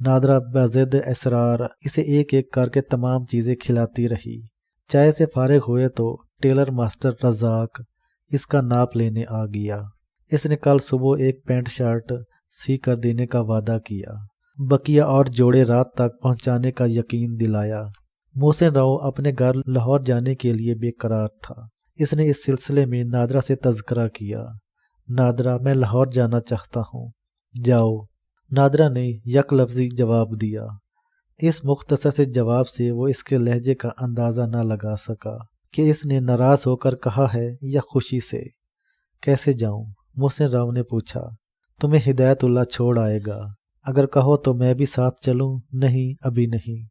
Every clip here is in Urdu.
نادرہ بضد اصرار اسے ایک ایک کر کے تمام چیزیں کھلاتی رہی۔ چائے سے فارغ ہوئے تو ٹیلر ماسٹر رزاق اس کا ناپ لینے آ گیا۔ اس نے کل صبح ایک پینٹ شرٹ سی کر دینے کا وعدہ کیا۔ بقیہ اور جوڑے رات تک پہنچانے کا یقین دلایا۔ محسن راؤ اپنے گھر لاہور جانے کے لیے بے قرار تھا۔ اس نے اس سلسلے میں نادرہ سے تذکرہ کیا۔ نادرہ، میں لاہور جانا چاہتا ہوں۔ جاؤ، نادرہ نے یک لفظی جواب دیا۔ اس مختصر سے جواب سے وہ اس کے لہجے کا اندازہ نہ لگا سکا کہ اس نے ناراض ہو کر کہا ہے یا خوشی سے۔ کیسے جاؤں؟ محسن راؤ نے پوچھا۔ تمہیں ہدایت اللہ چھوڑ آئے گا، اگر کہو تو میں بھی ساتھ چلوں۔ نہیں، ابھی نہیں۔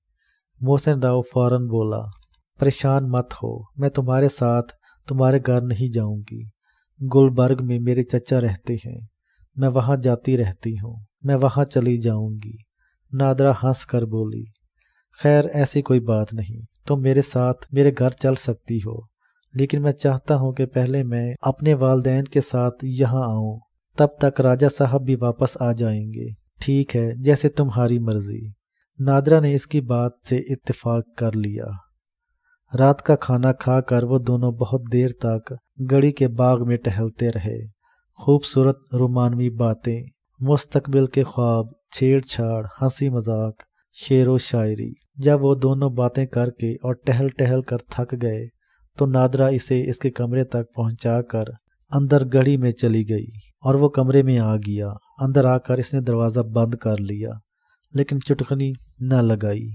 محسن راؤ فوراً بولا۔ پریشان مت ہو، میں تمہارے ساتھ تمہارے گھر نہیں جاؤں گی۔ گلبرگ میں میرے چچا رہتے ہیں، میں وہاں جاتی رہتی ہوں، میں وہاں چلی جاؤں گی۔ نادرہ ہنس کر بولی۔ خیر، ایسی کوئی بات نہیں، تم میرے ساتھ میرے گھر چل سکتی ہو، لیکن میں چاہتا ہوں کہ پہلے میں اپنے والدین کے ساتھ یہاں آؤں، تب تک راجہ صاحب بھی واپس آ جائیں گے۔ ٹھیک ہے، جیسے تمہاری مرضی۔ نادرہ نے اس کی بات سے اتفاق کر لیا۔ رات کا کھانا کھا کر وہ دونوں بہت دیر تک گڑی کے باغ میں ٹہلتے رہے۔ خوبصورت رومانوی باتیں، مستقبل کے خواب، چھیڑ چھاڑ، ہنسی مذاق، شعر و شاعری۔ جب وہ دونوں باتیں کر کے اور ٹہل ٹہل کر تھک گئے تو نادرہ اسے اس کے کمرے تک پہنچا کر اندر گڑی میں چلی گئی اور وہ کمرے میں آ گیا۔ اندر آ کر اس نے دروازہ بند کر لیا، لیکن چٹکنی نہ لگائی۔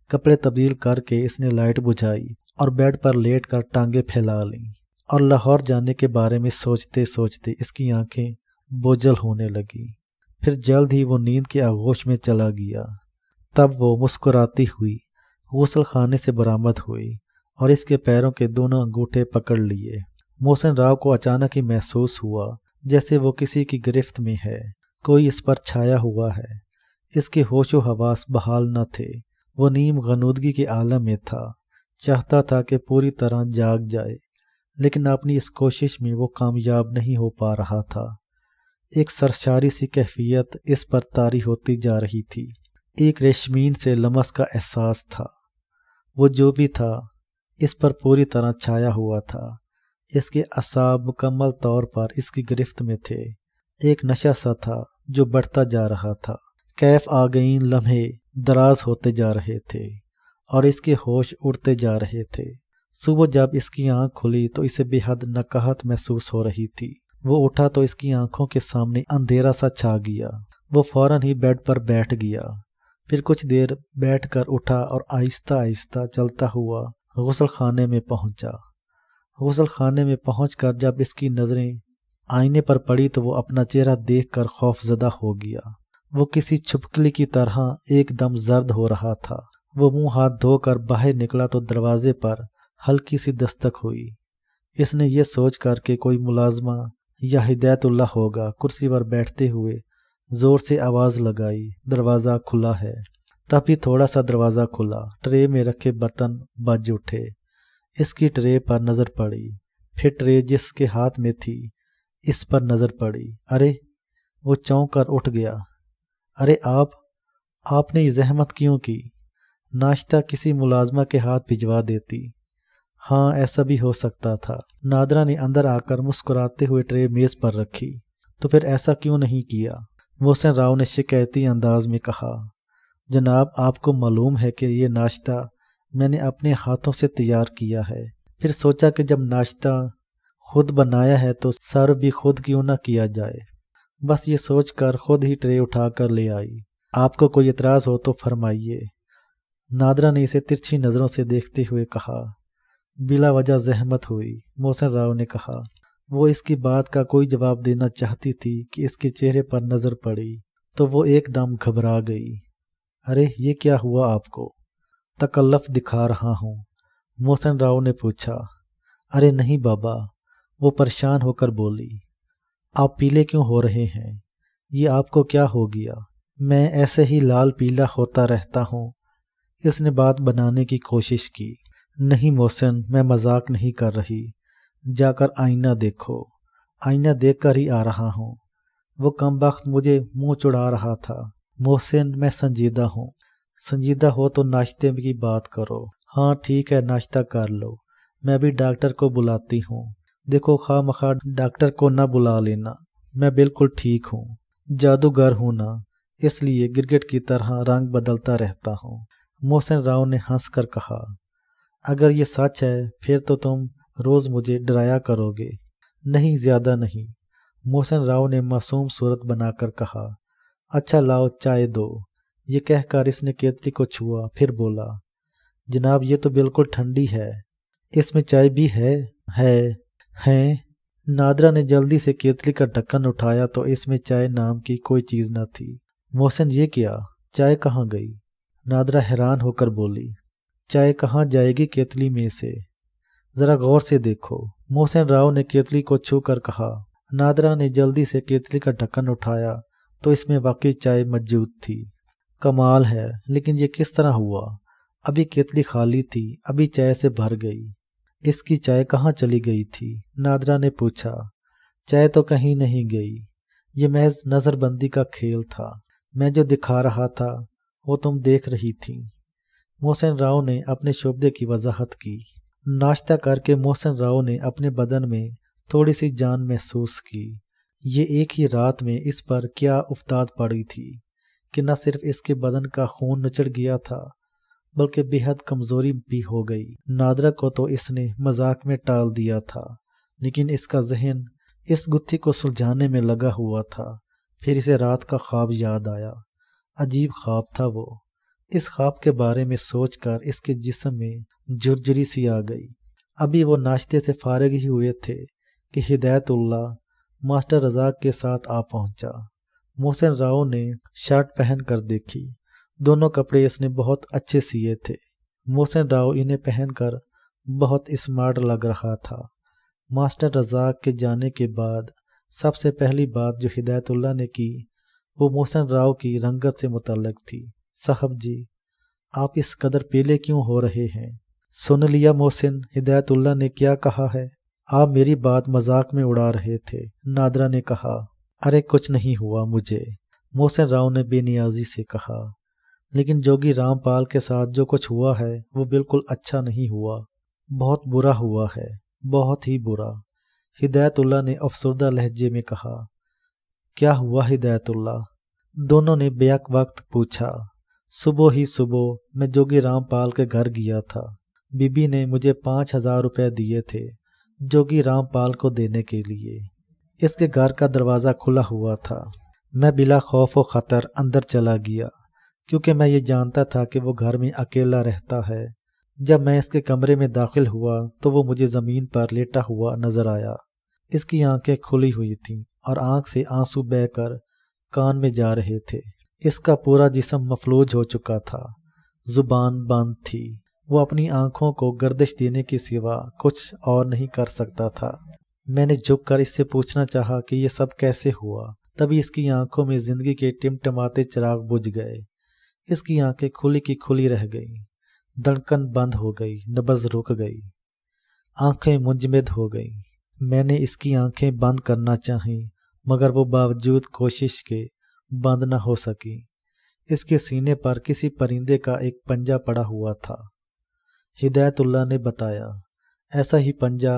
کپڑے تبدیل کر کے اس نے لائٹ بجھائی اور بیڈ پر لیٹ کر ٹانگیں پھیلا لیں، اور لاہور جانے کے بارے میں سوچتے سوچتے اس کی آنکھیں بوجھل ہونے لگیں۔ پھر جلد ہی وہ نیند کے آغوش میں چلا گیا۔ تب وہ مسکراتی ہوئی غسل خانے سے برآمد ہوئی اور اس کے پیروں کے دونوں انگوٹھے پکڑ لیے۔ محسن راؤ کو اچانک ہی محسوس ہوا جیسے وہ کسی کی گرفت میں ہے، کوئی اس پر چھایا ہوا ہے۔ اس کے ہوش و حواس بحال نہ تھے، وہ نیم غنودگی کے عالم میں تھا۔ چاہتا تھا کہ پوری طرح جاگ جائے، لیکن اپنی اس کوشش میں وہ کامیاب نہیں ہو پا رہا تھا۔ ایک سرشاری سی کیفیت اس پر طاری ہوتی جا رہی تھی، ایک ریشمین سے لمس کا احساس تھا۔ وہ جو بھی تھا اس پر پوری طرح چھایا ہوا تھا۔ اس کے اعصاب مکمل طور پر اس کی گرفت میں تھے۔ ایک نشہ سا تھا جو بڑھتا جا رہا تھا۔ کیف آگئین لمحے دراز ہوتے جا رہے تھے اور اس کے ہوش اڑتے جا رہے تھے۔ صبح جب اس کی آنکھ کھلی تو اسے بے حد نکہت محسوس ہو رہی تھی۔ وہ اٹھا تو اس کی آنکھوں کے سامنے اندھیرا سا چھا گیا۔ وہ فوراً ہی بیڈ پر بیٹھ گیا، پھر کچھ دیر بیٹھ کر اٹھا اور آہستہ آہستہ چلتا ہوا غسل خانے میں پہنچا۔ غسل خانے میں پہنچ کر جب اس کی نظریں آئینے پر پڑی تو وہ اپنا چہرہ دیکھ کر خوف زدہ ہو گیا۔ وہ کسی چھپکلی کی طرح ایک دم زرد ہو رہا تھا۔ وہ منہ ہاتھ دھو کر باہر نکلا تو دروازے پر ہلکی سی دستک ہوئی۔ اس نے یہ سوچ کر کہ کوئی ملازمہ یا ہدایت اللہ ہوگا، کرسی پر بیٹھتے ہوئے زور سے آواز لگائی، دروازہ کھلا ہے۔ تبھی تھوڑا سا دروازہ کھلا، ٹرے میں رکھے برتن بج اٹھے۔ اس کی ٹرے پر نظر پڑی، پھر ٹرے جس کے ہاتھ میں تھی اس پر نظر پڑی۔ ارے! وہ چونک کر اٹھ گیا۔ ارے آپ نے یہ زحمت کیوں کی؟ ناشتہ کسی ملازمہ کے ہاتھ بھجوا دیتی۔ ہاں، ایسا بھی ہو سکتا تھا۔ نادرہ نے اندر آ کر مسکراتے ہوئے ٹرے میز پر رکھی۔ تو پھر ایسا کیوں نہیں کیا؟ محسن راؤ نے شکایتی انداز میں کہا۔ جناب، آپ کو معلوم ہے کہ یہ ناشتہ میں نے اپنے ہاتھوں سے تیار کیا ہے، پھر سوچا کہ جب ناشتہ خود بنایا ہے تو سرو بھی خود کیوں نہ کیا جائے۔ بس یہ سوچ کر خود ہی ٹرے اٹھا کر لے آئی۔ آپ کو کوئی اعتراض ہو تو فرمائیے۔ نادرہ نے اسے ترچھی نظروں سے دیکھتے ہوئے کہا۔ بلا وجہ زحمت ہوئی، محسن راؤ نے کہا۔ وہ اس کی بات کا کوئی جواب دینا چاہتی تھی کہ اس کے چہرے پر نظر پڑی تو وہ ایک دم گھبرا گئی۔ ارے، یہ کیا ہوا آپ کو؟ تکلف دکھا رہا ہوں، محسن راؤ نے پوچھا۔ ارے نہیں بابا، وہ پریشان ہو کر بولی۔ آپ پیلے کیوں ہو رہے ہیں؟ یہ آپ کو کیا ہو گیا؟ میں ایسے ہی لال پیلا ہوتا رہتا ہوں۔ اس نے بات بنانے کی کوشش کی۔ نہیں محسن، میں مذاق نہیں کر رہی، جا کر آئینہ دیکھو۔ آئینہ دیکھ کر ہی آ رہا ہوں۔ وہ کم بخت مجھے منہ چڑھا رہا تھا۔ محسن میں سنجیدہ ہوں۔ سنجیدہ ہو تو ناشتے کی بات کرو۔ ہاں ٹھیک ہے ناشتہ کر لو، میں بھی ڈاکٹر کو بلاتی ہوں۔ دیکھو خواہ مخواہ ڈاکٹر کو نہ بلا لینا، میں بالکل ٹھیک ہوں، جادوگر ہوں نا، اس لیے گرگٹ کی طرح رنگ بدلتا رہتا ہوں۔ محسن راؤ نے ہنس کر کہا، اگر یہ سچ ہے پھر تو تم روز مجھے ڈرایا کرو گے۔ نہیں زیادہ نہیں، محسن راؤ نے معصوم صورت بنا کر کہا۔ اچھا لاؤ چائے دو۔ یہ کہہ کر اس نے کیتلی کو چھوا، پھر بولا، جناب یہ تو بالکل ٹھنڈی ہے، اس میں چائے بھی ہے؟ ہیں؟ نادرا نے جلدی سے کیتلی کا ڈھکن اٹھایا تو اس میں چائے نام کی کوئی چیز نہ تھی۔ محسن یہ کیا؟ چائے کہاں گئی؟ نادرا حیران ہو کر بولی، چائے کہاں جائے گی کیتلی میں سے؟ ذرا غور سے دیکھو۔ محسن راؤ نے کیتلی کو چھو کر کہا۔ نادرا نے جلدی سے کیتلی کا ڈھکن اٹھایا تو اس میں واقعی چائے موجود تھی۔ کمال ہے، لیکن یہ کس طرح ہوا؟ ابھی کیتلی خالی تھی، ابھی چائے سے بھر گئی، اس کی چائے کہاں چلی گئی تھی؟ نادرا نے پوچھا۔ چائے تو کہیں نہیں گئی، یہ محض نظر بندی کا کھیل تھا، میں جو دکھا رہا تھا وہ تم دیکھ رہی تھی۔ محسن راؤ نے اپنے شعبے کی وضاحت کی۔ ناشتہ کر کے محسن راؤ نے اپنے بدن میں تھوڑی سی جان محسوس کی۔ یہ ایک ہی رات میں اس پر کیا افتاد پڑی تھی کہ نہ صرف اس کے بدن کا خون نچڑ گیا تھا بلکہ بے حد کمزوری بھی ہو گئی۔ نادرا کو تو اس نے مذاق میں ٹال دیا تھا، لیکن اس کا ذہن اس گتھی کو سلجھانے میں لگا ہوا تھا۔ پھر اسے رات کا خواب یاد آیا۔ عجیب خواب تھا وہ۔ اس خواب کے بارے میں سوچ کر اس کے جسم میں جھرجھری سی آ گئی۔ ابھی وہ ناشتے سے فارغ ہی ہوئے تھے کہ ہدایت اللہ ماسٹر رزاق کے ساتھ آ پہنچا۔ محسن راؤ نے شرٹ پہن کر دیکھی، دونوں کپڑے اس نے بہت اچھے سیے تھے۔ محسن راؤ انہیں پہن کر بہت اسمارٹ لگ رہا تھا۔ ماسٹر رزاق کے جانے کے بعد سب سے پہلی بات جو ہدایت اللہ نے کی وہ محسن راؤ کی رنگت سے متعلق تھی۔ صاحب جی، آپ اس قدر پیلے کیوں ہو رہے ہیں؟ سن لیا محسن، ہدایت اللہ نے کیا کہا ہے؟ آپ میری بات مذاق میں اڑا رہے تھے، نادرا نے کہا۔ ارے کچھ نہیں ہوا مجھے، محسن راؤ نے بے نیازی سے کہا، لیکن جوگی رام پال کے ساتھ جو کچھ ہوا ہے وہ بالکل اچھا نہیں ہوا، بہت برا ہوا ہے، بہت ہی برا، ہدایت اللہ نے افسردہ لہجے میں کہا۔ کیا ہوا ہدایت اللہ؟ دونوں نے بیک وقت پوچھا۔ صبح ہی صبح میں جوگی رام پال کے گھر گیا تھا، بی بی نے مجھے 5,000 روپے دیے تھے جوگی رام پال کو دینے کے لیے۔ اس کے گھر کا دروازہ کھلا ہوا تھا، میں بلا خوف و خطر اندر چلا گیا کیونکہ میں یہ جانتا تھا کہ وہ گھر میں اکیلا رہتا ہے۔ جب میں اس کے کمرے میں داخل ہوا تو وہ مجھے زمین پر لیٹا ہوا نظر آیا۔ اس کی آنکھیں کھلی ہوئی تھیں اور آنکھ سے آنسو بہہ کر کان میں جا رہے تھے۔ اس کا پورا جسم مفلوج ہو چکا تھا، زبان بند تھی، وہ اپنی آنکھوں کو گردش دینے کے سوا کچھ اور نہیں کر سکتا تھا۔ میں نے جھک کر اس سے پوچھنا چاہا کہ یہ سب کیسے ہوا، تبھی اس کی آنکھوں میں زندگی کے ٹمٹماتے چراغ بجھ گئے۔ اس کی آنکھیں کھلی کی کھلی رہ گئیں، دھڑکن بند ہو گئی، نبض رک گئی، آنکھیں منجمد ہو گئیں۔ میں نے اس کی آنکھیں بند کرنا چاہیں مگر وہ باوجود کوشش کے بند نہ ہو سکی۔ اس کے سینے پر کسی پرندے کا ایک پنجہ پڑا ہوا تھا، ہدایت اللہ نے بتایا۔ ایسا ہی پنجہ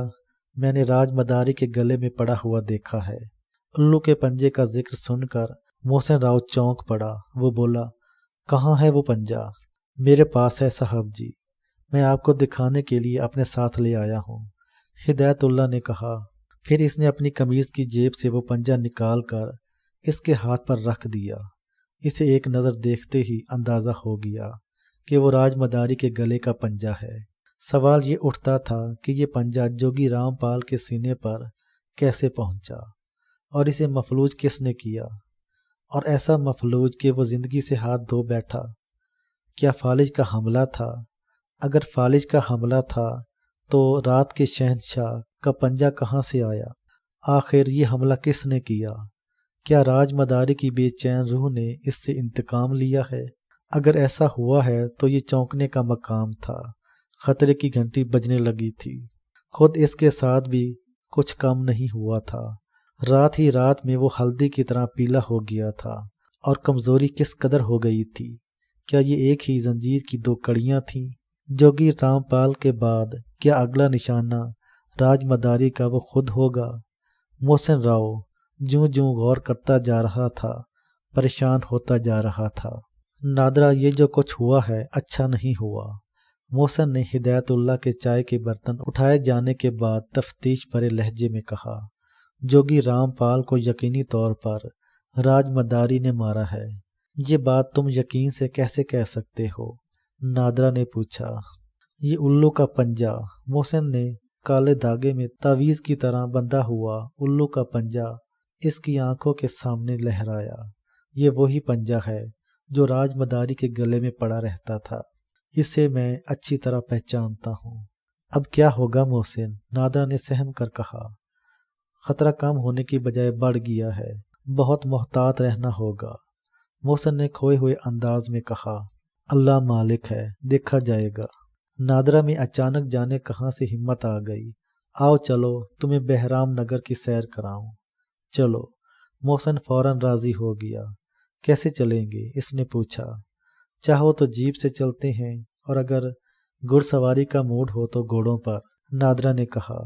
میں نے راج مداری کے گلے میں پڑا ہوا دیکھا ہے۔ الو کے پنجے کا ذکر سن کر محسن راؤ چونک پڑا۔ وہ بولا، کہاں ہے وہ پنجہ؟ میرے پاس ہے صاحب جی، میں آپ کو دکھانے کے لیے اپنے ساتھ لے آیا ہوں، ہدایت اللہ نے کہا۔ پھر اس نے اپنی قمیض کی جیب سے وہ پنجہ نکال کر اس کے ہاتھ پر رکھ دیا۔ اسے ایک نظر دیکھتے ہی اندازہ ہو گیا کہ وہ راج مداری کے گلے کا پنجہ ہے۔ سوال یہ اٹھتا تھا کہ یہ پنجہ جوگی رام پال کے سینے پر کیسے پہنچا اور اسے مفلوج کس نے کیا، اور ایسا مفلوج کہ وہ زندگی سے ہاتھ دھو بیٹھا۔ کیا فالج کا حملہ تھا؟ اگر فالج کا حملہ تھا تو رات کے شہنشاہ کا پنجہ کہاں سے آیا؟ آخر یہ حملہ کس نے کیا؟ کیا راج مداری کی بے چین روح نے اس سے انتقام لیا ہے؟ اگر ایسا ہوا ہے تو یہ چونکنے کا مقام تھا۔ خطرے کی گھنٹی بجنے لگی تھی۔ خود اس کے ساتھ بھی کچھ کم نہیں ہوا تھا۔ رات ہی رات میں وہ ہلدی کی طرح پیلا ہو گیا تھا۔ اور کمزوری کس قدر ہو گئی تھی؟ کیا یہ ایک ہی زنجیر کی دو کڑیاں تھیں؟ جوگی رام پال کے بعد کیا اگلا نشانہ راج مداری کا وہ خود ہوگا؟ محسن راؤ جوں جوں غور کرتا جا رہا تھا، پریشان ہوتا جا رہا تھا۔ نادرا، یہ جو کچھ ہوا ہے اچھا نہیں ہوا۔ محسن نے ہدایت اللہ کے چائے کے برتن اٹھائے جانے کے بعد تفتیش بھرے لہجے میں کہا، جوگی رام پال کو یقینی طور پر راج مداری نے مارا ہے۔ یہ بات تم یقین سے کیسے کہہ سکتے ہو؟ نادرا نے پوچھا۔ یہ الو کا پنجہ، محسن نے کالے دھاگے میں تعویذ کی طرح بندھا ہوا الو کا پنجہ اس کی آنکھوں کے سامنے لہرایا۔ یہ وہی پنجہ ہے جو راج مداری کے گلے میں پڑا رہتا تھا۔ اسے میں اچھی طرح پہچانتا ہوں۔ اب کیا ہوگا محسن؟ نادرا نے سہم کر کہا۔ خطرہ کم ہونے کی بجائے بڑھ گیا ہے، بہت محتاط رہنا ہوگا، محسن نے کھوئے ہوئے انداز میں کہا۔ اللہ مالک ہے، دیکھا جائے گا۔ نادرا میں اچانک جانے کہاں سے ہمت آ گئی۔ آؤ چلو، تمہیں بہرام نگر کی سیر کراؤں۔ چلو۔ محسن فوراً راضی ہو گیا۔ کیسے چلیں گے؟ اس نے پوچھا۔ چاہو تو جیپ سے چلتے ہیں، اور اگر گھڑ سواری کا موڈ ہو تو گھوڑوں پر، نادرا نے کہا۔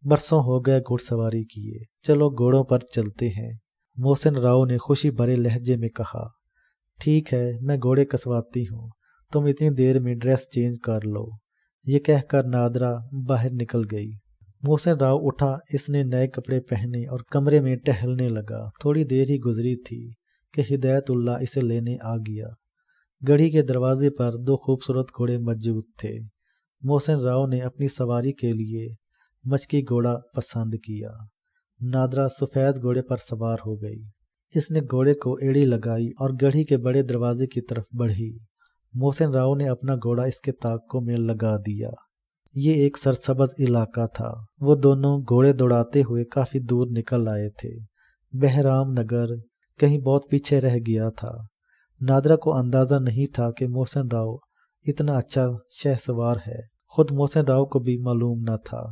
برسوں ہو گئے گھڑ سواری کیے، چلو گھوڑوں پر چلتے ہیں، محسن راؤ نے خوشی بھرے لہجے میں کہا۔ ٹھیک ہے، میں گھوڑے کسواتی ہوں، تم اتنی دیر میں ڈریس چینج کر لو۔ یہ کہہ کر نادرا باہر نکل گئی۔ محسن راؤ اٹھا، اس نے نئے کپڑے پہنے اور کمرے میں ٹہلنے لگا۔ تھوڑی دیر ہی گزری تھی کہ ہدایت اللہ اسے لینے آ گیا۔ گڑھی کے دروازے پر دو خوبصورت گھوڑے موجود تھے۔ محسن راؤ نے اپنی سواری کے لیے مچکی گھوڑا پسند کیا۔ نادرا سفید گھوڑے پر سوار ہو گئی۔ اس نے گھوڑے کو ایڑی لگائی اور گڑھی کے بڑے دروازے کی طرف بڑھی۔ محسن راؤ نے اپنا گھوڑا اس کے طاقوں میں لگا دیا۔ یہ ایک سرسبز علاقہ تھا۔ وہ دونوں گھوڑے دوڑاتے ہوئے کافی دور نکل آئے تھے۔ بہرام نگر کہیں بہت پیچھے رہ گیا تھا۔ نادرا کو اندازہ نہیں تھا کہ محسن راؤ اتنا اچھا شہ سوار ہے۔ خود محسن راؤ کو بھی معلوم نہ تھا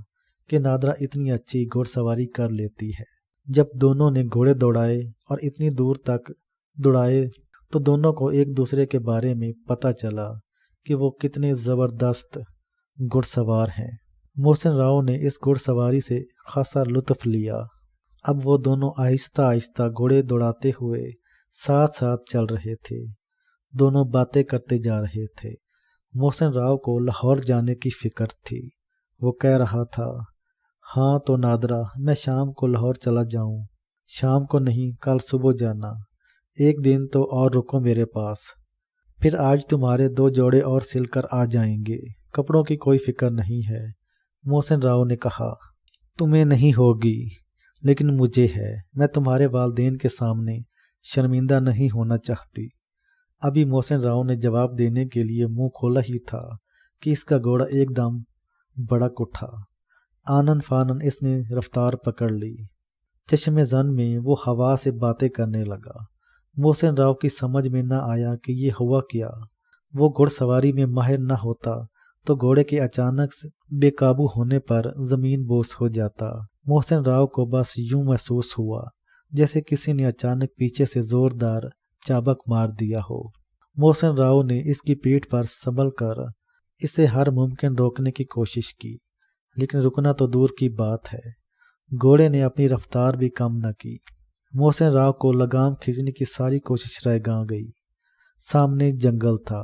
کہ نادرا اتنی اچھی گھوڑ سواری کر لیتی ہے۔ جب دونوں نے گھوڑے دوڑائے اور اتنی دور تک دوڑائے تو دونوں کو ایک دوسرے کے بارے میں پتہ چلا کہ وہ کتنے زبردست گھڑ سوار ہیں۔ محسن راؤ نے اس گھڑ سواری سے خاصا لطف لیا۔ اب وہ دونوں آہستہ آہستہ گھوڑے دوڑاتے ہوئے ساتھ ساتھ چل رہے تھے۔ دونوں باتیں کرتے جا رہے تھے۔ محسن راؤ کو لاہور جانے کی فکر تھی۔ وہ کہہ رہا تھا، ہاں تو نادرا، میں شام کو لاہور چلا جاؤں۔ شام کو نہیں، کل صبح جانا۔ ایک دن تو اور رکو میرے پاس، پھر آج تمہارے 2 جوڑے اور سل کر آ جائیں گے۔ کپڑوں کی کوئی فکر نہیں ہے، محسن راؤ نے کہا۔ تمہیں نہیں ہوگی، لیکن مجھے ہے۔ میں تمہارے والدین کے سامنے شرمندہ نہیں ہونا چاہتی۔ ابھی محسن راؤ نے جواب دینے کے لیے منہ کھولا ہی تھا کہ اس کا گھوڑا ایک دم بڑک اٹھا۔ آنن فانن اس نے رفتار پکڑ لی۔ چشم زن میں وہ ہوا سے باتیں کرنے لگا۔ محسن راؤ کی سمجھ میں نہ آیا کہ یہ ہوا کیا۔ وہ گھڑ سواری میں ماہر نہ ہوتا تو گھوڑے کے اچانک بے قابو ہونے پر زمین بوس ہو جاتا۔ محسن راؤ کو بس یوں محسوس ہوا جیسے کسی نے اچانک پیچھے سے زوردار چابک مار دیا ہو۔ محسن راؤ نے اس کی پیٹھ پر سنبھل کر اسے ہر ممکن روکنے کی کوشش کی، لیکن رکنا تو دور کی بات ہے، گھوڑے نے اپنی رفتار بھی کم نہ کی۔ محسن راؤ کو لگام کھینچنے کی ساری کوشش رہ گئی۔ سامنے جنگل تھا۔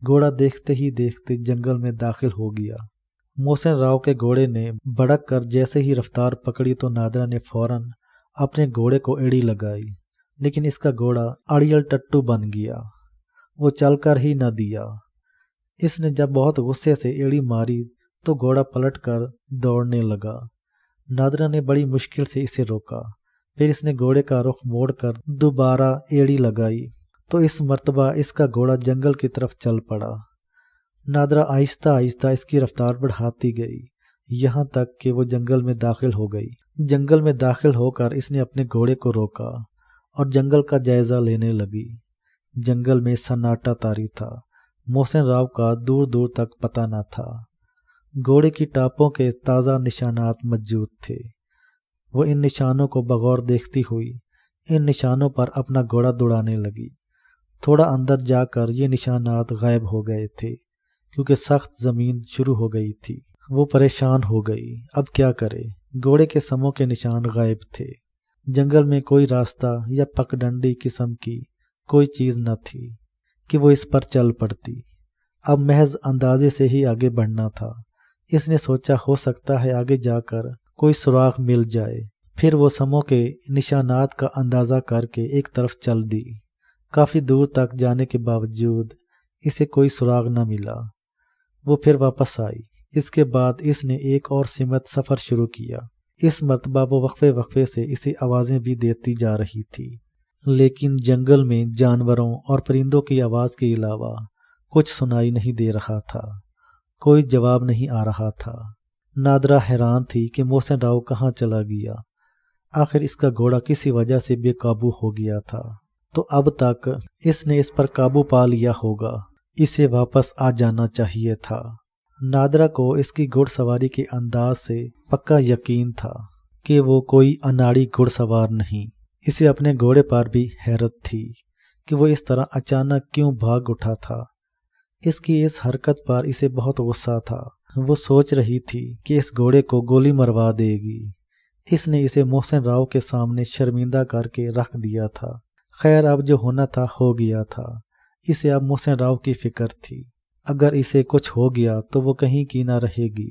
گھوڑا دیکھتے ہی دیکھتے جنگل میں داخل ہو گیا۔ محسن راؤ کے گھوڑے نے بڑک کر جیسے ہی رفتار پکڑی تو نادرا نے فوراً اپنے گھوڑے کو ایڑی لگائی، لیکن اس کا گھوڑا اڑیل ٹٹو بن گیا۔ وہ چل کر ہی نہ دیا۔ اس نے جب بہت غصے سے ایڑی ماری تو گھوڑا پلٹ کر دوڑنے لگا۔ نادرا نے بڑی مشکل سے اسے روکا۔ پھر اس نے گھوڑے کا رخ موڑ کر دوبارہ ایڑی لگائی تو اس مرتبہ اس کا گھوڑا جنگل کی طرف چل پڑا۔ نادرا آہستہ آہستہ اس کی رفتار بڑھاتی گئی، یہاں تک کہ وہ جنگل میں داخل ہو گئی۔ جنگل میں داخل ہو کر اس نے اپنے گھوڑے کو روکا اور جنگل کا جائزہ لینے لگی۔ جنگل میں سناٹا طاری تھا۔ محسن راؤ کا دور دور تک پتہ نہ تھا۔ گھوڑے کی ٹاپوں کے تازہ نشانات موجود تھے۔ وہ ان نشانوں کو بغور دیکھتی ہوئی ان نشانوں پر اپنا گھوڑا دوڑانے لگی۔ تھوڑا اندر جا کر یہ نشانات غائب ہو گئے تھے کیونکہ سخت زمین شروع ہو گئی تھی۔ وہ پریشان ہو گئی، اب کیا کرے؟ گھوڑے کے سموں کے نشان غائب تھے۔ جنگل میں کوئی راستہ یا پگڈنڈی قسم کی کوئی چیز نہ تھی کہ وہ اس پر چل پڑتی۔ اب محض اندازے سے ہی آگے بڑھنا تھا۔ اس نے سوچا ہو سکتا ہے آگے جا کر کوئی سراغ مل جائے۔ پھر وہ سموں کے نشانات کا اندازہ کر کے ایک طرف چل دی۔ کافی دور تک جانے کے باوجود اسے کوئی سراغ نہ ملا۔ وہ پھر واپس آئی۔ اس کے بعد اس نے ایک اور سمت سفر شروع کیا۔ اس مرتبہ وہ وقفے وقفے سے اسے آوازیں بھی دیتی جا رہی تھی، لیکن جنگل میں جانوروں اور پرندوں کی آواز کے علاوہ کچھ سنائی نہیں دے رہا تھا۔ کوئی جواب نہیں آ رہا تھا۔ نادرا حیران تھی کہ محسن راؤ کہاں چلا گیا۔ آخر اس کا گھوڑا کسی وجہ سے بے قابو ہو گیا تھا، تو اب تک اس نے اس پر قابو پا لیا ہوگا۔ اسے واپس آ جانا چاہیے تھا۔ نادرا کو اس کی گھڑ سواری کے انداز سے پکا یقین تھا کہ وہ کوئی اناڑی گھڑ سوار نہیں۔ اسے اپنے گھوڑے پر بھی حیرت تھی کہ وہ اس طرح اچانک کیوں بھاگ اٹھا تھا۔ اس کی اس حرکت پر اسے بہت غصہ تھا۔ وہ سوچ رہی تھی کہ اس گھوڑے کو گولی مروا دے گی۔ اس نے اسے محسن راؤ کے سامنے شرمندہ کر کے رکھ دیا تھا۔ خیر اب جو ہونا تھا ہو گیا تھا۔ اسے اب محسن راؤ کی فکر تھی۔ اگر اسے کچھ ہو گیا تو وہ کہیں کی نہ رہے گی،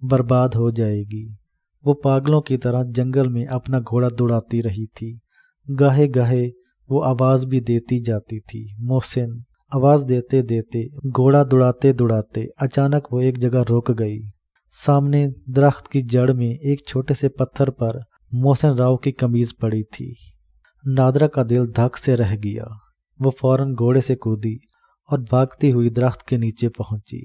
برباد ہو جائے گی۔ وہ پاگلوں کی طرح جنگل میں اپنا گھوڑا دوڑاتی رہی تھی۔ گاہے گاہے وہ آواز بھی دیتی جاتی تھی، محسن۔ آواز دیتے دیتے گھوڑا دوڑاتے دوڑاتے اچانک وہ ایک جگہ رک گئی۔ سامنے درخت کی جڑ میں ایک چھوٹے سے پتھر پر محسن راؤ کی قمیض پڑی تھی۔ نادرا کا دل دھک سے رہ گیا۔ وہ فوراً گھوڑے سے کودی اور بھاگتی ہوئی درخت کے نیچے پہنچی۔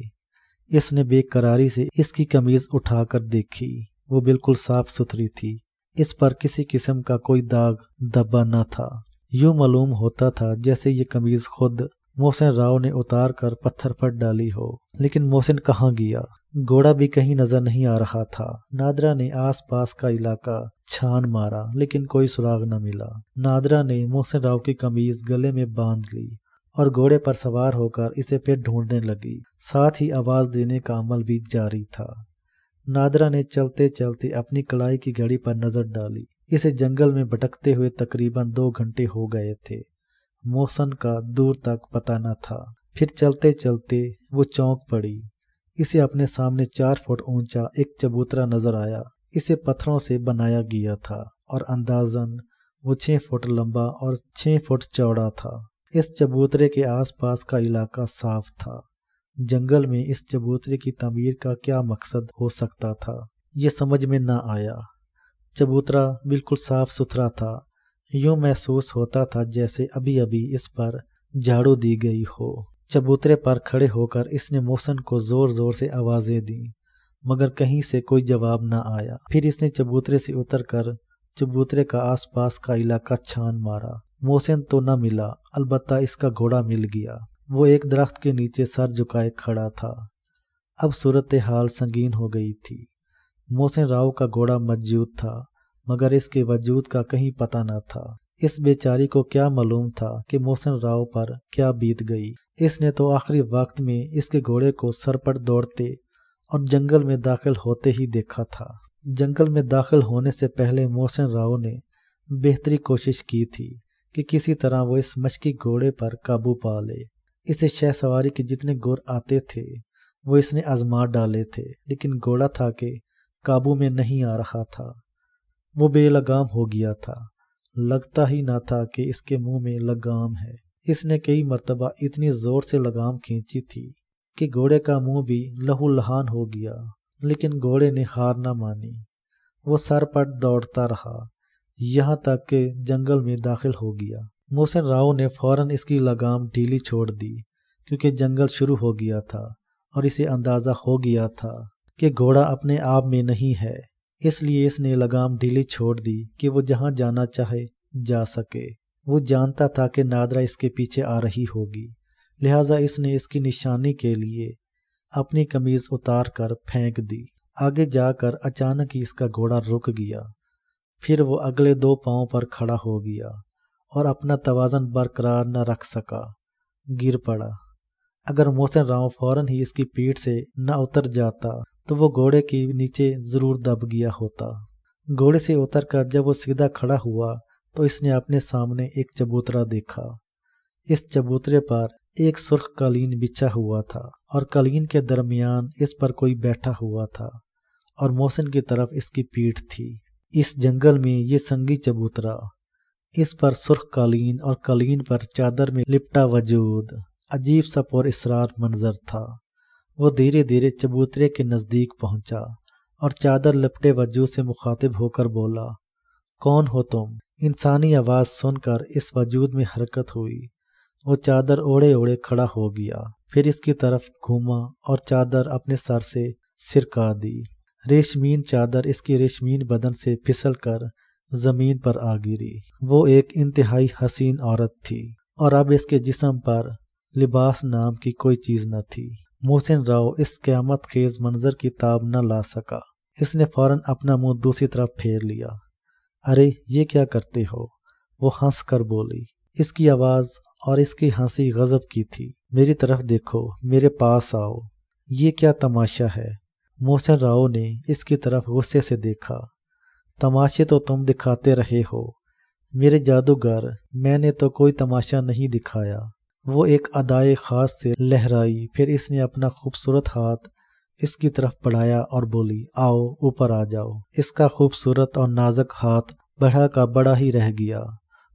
اس نے بے قراری سے اس کی قمیض اٹھا کر دیکھی۔ وہ بالکل صاف ستھری تھی۔ اس پر کسی قسم کا کوئی داغ دھبا نہ تھا۔ یوں معلوم ہوتا تھا جیسے یہ قمیض خود محسن راؤ نے اتار کر پتھر پر ڈالی ہو۔ لیکن محسن کہاں گیا؟ گھوڑا بھی کہیں نظر نہیں آ رہا تھا۔ نادرا نے آس پاس کا علاقہ چھان مارا لیکن کوئی سراغ نہ ملا۔ نادرا نے محسن راؤ کی قمیض گلے میں باندھ لی اور گھوڑے پر سوار ہو کر اسے پھر ڈھونڈنے لگی۔ ساتھ ہی آواز دینے کا عمل بھی جاری تھا۔ نادرا نے چلتے چلتے اپنی کلائی کی گھڑی پر نظر ڈالی۔ اسے جنگل میں بھٹکتے ہوئے تقریباً 2 گھنٹے ہو گئے تھے۔ محسن کا دور تک پتہ نہ تھا۔ پھر چلتے چلتے وہ چونک پڑی۔ اسے اپنے سامنے 4 فٹ اونچا ایک چبوترا نظر آیا۔ اسے پتھروں سے بنایا گیا تھا اور اندازاً وہ 6 فٹ لمبا اور 6 فٹ چوڑا تھا۔ اس چبوترے کے آس پاس کا علاقہ صاف تھا۔ جنگل میں اس چبوترے کی تعمیر کا کیا مقصد ہو سکتا تھا، یہ سمجھ میں نہ آیا۔ چبوترا بالکل صاف ستھرا تھا۔ یوں محسوس ہوتا تھا جیسے ابھی ابھی اس پر جھاڑو دی گئی ہو۔ چبوترے پر کھڑے ہو کر اس نے محسن کو زور زور سے آوازیں دیں مگر کہیں سے کوئی جواب نہ آیا۔ پھر اس نے چبوترے سے اتر کر چبوترے کا آس پاس کا علاقہ چھان مارا۔ محسن تو نہ ملا، البتہ اس کا گھوڑا مل گیا۔ وہ ایک درخت کے نیچے سر جھکائے کھڑا تھا۔ اب صورتحال سنگین ہو گئی تھی۔ محسن راؤ کا گھوڑا موجود تھا مگر اس کے وجود کا کہیں پتہ نہ تھا۔ اس بیچاری کو کیا معلوم تھا کہ محسن راؤ پر کیا بیت گئی۔ اس نے تو آخری وقت میں اس کے گھوڑے کو سرپٹ دوڑتے اور جنگل میں داخل ہوتے ہی دیکھا تھا۔ جنگل میں داخل ہونے سے پہلے محسن راؤ نے بہتری کوشش کی تھی کہ کسی طرح وہ اس مشکی گھوڑے پر قابو پا لے۔ اسے شہ سواری کے جتنے گر آتے تھے وہ اس نے آزما ڈالے تھے، لیکن گھوڑا تھا کہ قابو میں نہیں آ رہا تھا۔ وہ بے لگام ہو گیا تھا۔ لگتا ہی نہ تھا کہ اس کے منہ میں لگام ہے۔ اس نے کئی مرتبہ اتنی زور سے لگام کھینچی تھی کہ گھوڑے کا منہ بھی لہو لہان ہو گیا، لیکن گھوڑے نے ہار نہ مانی۔ وہ سر پٹ دوڑتا رہا یہاں تک کہ جنگل میں داخل ہو گیا۔ محسن راؤ نے فوراً اس کی لگام ڈھیلی چھوڑ دی کیونکہ جنگل شروع ہو گیا تھا اور اسے اندازہ ہو گیا تھا کہ گھوڑا اپنے آپ میں نہیں ہے۔ اس لیے اس نے لگام ڈھیلی چھوڑ دی کہ وہ جہاں جانا چاہے جا سکے۔ وہ جانتا تھا کہ نادرا اس کے پیچھے آ رہی ہوگی، لہٰذا اس نے اس کی نشانی کے لیے اپنی قمیض اتار کر پھینک دی۔ آگے جا کر اچانک ہی اس کا گھوڑا رک گیا۔ پھر وہ اگلے 2 پاؤں پر کھڑا ہو گیا اور اپنا توازن برقرار نہ رکھ سکا، گر پڑا۔ اگر محسن راؤ فوراً ہی اس کی پیٹھ سے نہ اتر جاتا تو وہ گھوڑے کے نیچے ضرور دب گیا ہوتا۔ گھوڑے سے اتر کر جب وہ سیدھا کھڑا ہوا تو اس نے اپنے سامنے ایک چبوترا دیکھا۔ اس چبوترے پر ایک سرخ قالین بچھا ہوا تھا اور قالین کے درمیان اس پر کوئی بیٹھا ہوا تھا اور محسن کی طرف اس کی پیٹھ تھی۔ اس جنگل میں یہ سنگی چبوترا، اس پر سرخ قالین اور قالین پر چادر میں لپٹا وجود، عجیب سا پر اسرار منظر تھا۔ وہ دھیرے دھیرے چبوترے کے نزدیک پہنچا اور چادر لپٹے وجود سے مخاطب ہو کر بولا، کون ہو تم؟ انسانی آواز سن کر اس وجود میں حرکت ہوئی۔ وہ چادر اوڑھے اوڑھے کھڑا ہو گیا، پھر اس کی طرف گھوما اور چادر اپنے سر سے سرکا دی۔ ریشمین چادر اس کی ریشمین بدن سے پھسل کر زمین پر آ گری۔ وہ ایک انتہائی حسین عورت تھی اور اب اس کے جسم پر لباس نام کی کوئی چیز نہ تھی۔ محسن راؤ اس قیامت خیز منظر کی تاب نہ لا سکا۔ اس نے فوراً اپنا منہ دوسری طرف پھیر لیا۔ ارے یہ کیا کرتے ہو؟ وہ ہنس کر بولی۔ اس کی آواز اور اس کی ہنسی غضب کی تھی۔ میری طرف دیکھو، میرے پاس آؤ، یہ کیا تماشا ہے؟ محسن راؤ نے اس کی طرف غصے سے دیکھا۔ تماشے تو تم دکھاتے رہے ہو میرے جادوگر، میں نے تو کوئی تماشا نہیں دکھایا۔ وہ ایک ادائے خاص سے لہرائی، پھر اس نے اپنا خوبصورت ہاتھ اس کی طرف بڑھایا اور بولی، آؤ اوپر آ جاؤ۔ اس کا خوبصورت اور نازک ہاتھ بڑھا کا بڑا ہی رہ گیا۔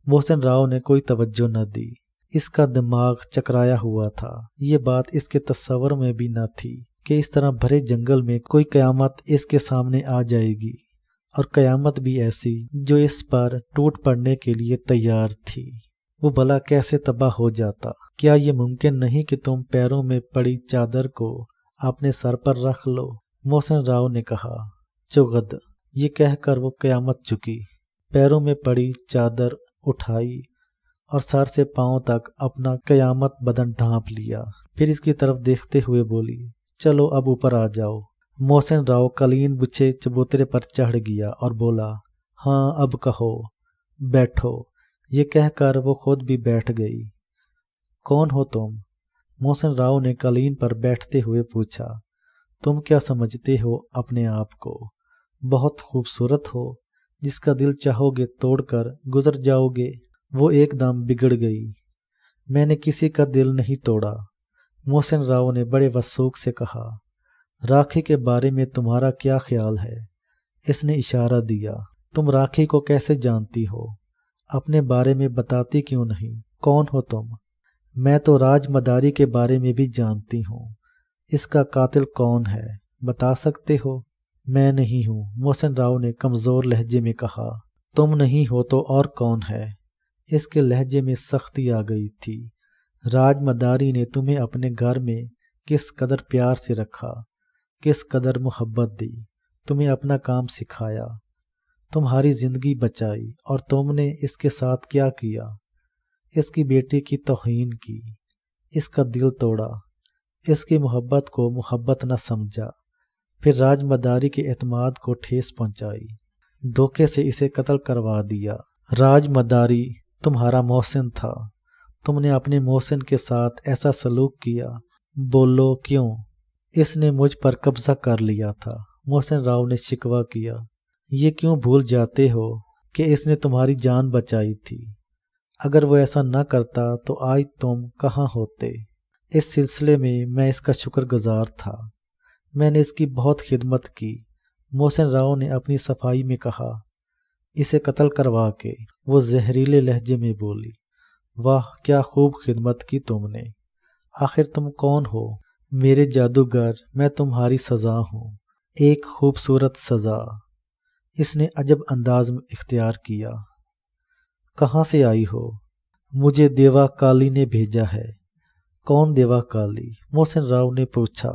محسن راؤ نے کوئی توجہ نہ دی۔ اس کا دماغ چکرایا ہوا تھا۔ یہ بات اس کے تصور میں بھی نہ تھی کہ اس طرح بھرے جنگل میں کوئی قیامت اس کے سامنے آ جائے گی، اور قیامت بھی ایسی جو اس پر ٹوٹ پڑنے کے لیے تیار تھی۔ وہ بھلا کیسے تباہ ہو جاتا؟ کیا یہ ممکن نہیں کہ تم پیروں میں پڑی چادر کو اپنے سر پر رکھ لو؟ محسن راؤ نے کہا۔ چغد! یہ کہہ کر وہ قیامت جھکی، پیروں میں پڑی چادر اٹھائی اور سر سے پاؤں تک اپنا قیامت بدن ڈھانپ لیا۔ پھر اس کی طرف دیکھتے ہوئے بولی، چلو اب اوپر آ جاؤ۔ محسن راؤ قالین بچھے چبوترے پر چڑھ گیا اور بولا، ہاں اب کہو، بیٹھو۔ یہ کہہ کر وہ خود بھی بیٹھ گئی۔ کون ہو تم؟ محسن راؤ نے قالین پر بیٹھتے ہوئے پوچھا۔ تم کیا سمجھتے ہو اپنے آپ کو؟ بہت خوبصورت ہو، جس کا دل چاہو گے توڑ کر گزر جاؤ گے۔ وہ ایک دم بگڑ گئی۔ میں نے کسی کا دل نہیں توڑا، محسن راؤ نے بڑے وثوق سے کہا۔ راکھی کے بارے میں تمہارا کیا خیال ہے؟ اس نے اشارہ دیا۔ تم راکھی کو کیسے جانتی ہو؟ اپنے بارے میں بتاتی کیوں نہیں؟ کون ہو تم؟ میں تو راج مداری کے بارے میں بھی جانتی ہوں۔ اس کا قاتل کون ہے، بتا سکتے ہو؟ میں نہیں ہوں، محسن راؤ نے کمزور لہجے میں کہا۔ تم نہیں ہو تو اور کون ہے؟ اس کے لہجے میں سختی آ گئی تھی۔ راج مداری نے تمہیں اپنے گھر میں کس قدر پیار سے رکھا، کس قدر محبت دی، تمہیں اپنا کام سکھایا، تمہاری زندگی بچائی، اور تم نے اس کے ساتھ کیا کیا؟ اس کی بیٹی کی توہین کی، اس کا دل توڑا، اس کی محبت کو محبت نہ سمجھا، پھر راج مداری کے اعتماد کو ٹھیس پہنچائی، دھوکے سے اسے قتل کروا دیا۔ راج مداری تمہارا محسن تھا، تم نے اپنے محسن کے ساتھ ایسا سلوک کیا، بولو کیوں؟ اس نے مجھ پر قبضہ کر لیا تھا، محسن راؤ نے شکوہ کیا۔ یہ کیوں بھول جاتے ہو کہ اس نے تمہاری جان بچائی تھی؟ اگر وہ ایسا نہ کرتا تو آج تم کہاں ہوتے؟ اس سلسلے میں اس کا شکر گزار تھا، میں نے اس کی بہت خدمت کی، محسن راؤ نے اپنی صفائی میں کہا۔ اسے قتل کروا کے وہ زہریلے لہجے میں بولی، واہ کیا خوب خدمت کی تم نے۔ آخر تم کون ہو؟ میرے جادوگر، میں تمہاری سزا ہوں، ایک خوبصورت سزا۔ اس نے عجب انداز میں اختیار کیا۔ کہاں سے آئی ہو؟ مجھے دیوا کالی نے بھیجا ہے۔ کون دیوا کالی؟ محسن راؤ نے پوچھا۔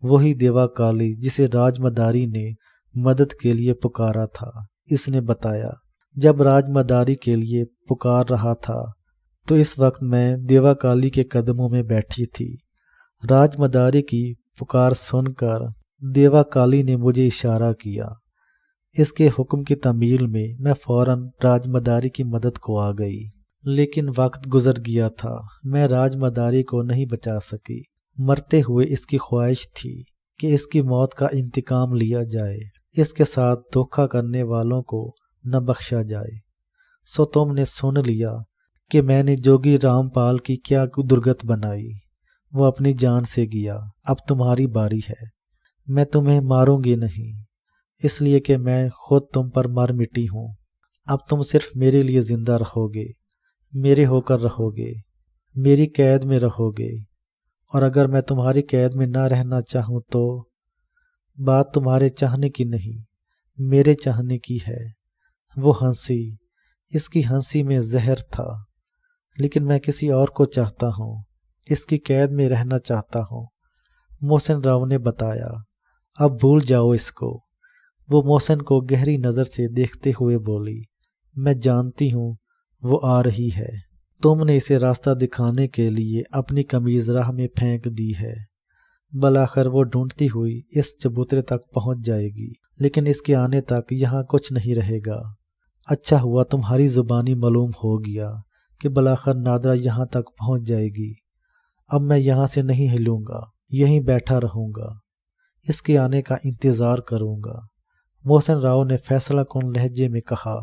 وہی دیوا کالی جسے راج مداری نے مدد کے لیے پکارا تھا، اس نے بتایا۔ جب راج مداری کے لیے پکار رہا تھا تو اس وقت میں دیوا کالی کے قدموں میں بیٹھی تھی۔ راج مداری کی پکار سن کر دیوا کالی نے مجھے اشارہ کیا۔ اس کے حکم کی تعمیل میں فوراً راج مداری کی مدد کو آ گئی، لیکن وقت گزر گیا تھا، میں راج مداری کو نہیں بچا سکی۔ مرتے ہوئے اس کی خواہش تھی کہ اس کی موت کا انتقام لیا جائے، اس کے ساتھ دھوکہ کرنے والوں کو نہ بخشا جائے۔ سو تم نے سن لیا کہ میں نے جوگی رام پال کی کیا درگت بنائی، وہ اپنی جان سے گیا، اب تمہاری باری ہے۔ میں تمہیں ماروں گی نہیں، اس لیے کہ میں خود تم پر مر مٹی ہوں۔ اب تم صرف میرے لیے زندہ رہو گے، میرے ہو کر رہو گے، میری قید میں رہو گے، اور اگر میں تمہاری قید میں نہ رہنا چاہوں تو بات تمہارے چاہنے کی نہیں، میرے چاہنے کی ہے۔ وہ ہنسی، اس کی ہنسی میں زہر تھا، لیکن میں کسی اور کو چاہتا ہوں، اس کی قید میں رہنا چاہتا ہوں، محسن راؤ نے بتایا۔ اب بھول جاؤ اس کو۔ وہ محسن کو گہری نظر سے دیکھتے ہوئے بولی، میں جانتی ہوں وہ آ رہی ہے، تم نے اسے راستہ دکھانے کے لیے اپنی قمیض راہ میں پھینک دی ہے، بالآخر وہ ڈھونڈتی ہوئی اس چبوترے تک پہنچ جائے گی، لیکن اس کے آنے تک یہاں کچھ نہیں رہے گا۔ اچھا ہوا تمہاری زبانی معلوم ہو گیا کہ بالآخر نادرا یہاں تک پہنچ جائے گی۔ اب میں یہاں سے نہیں ہلوں گا، یہیں بیٹھا رہوں گا، اس کے آنے کا انتظار کروں گا۔ محسن راؤ نے فیصلہ کن لہجے میں کہا۔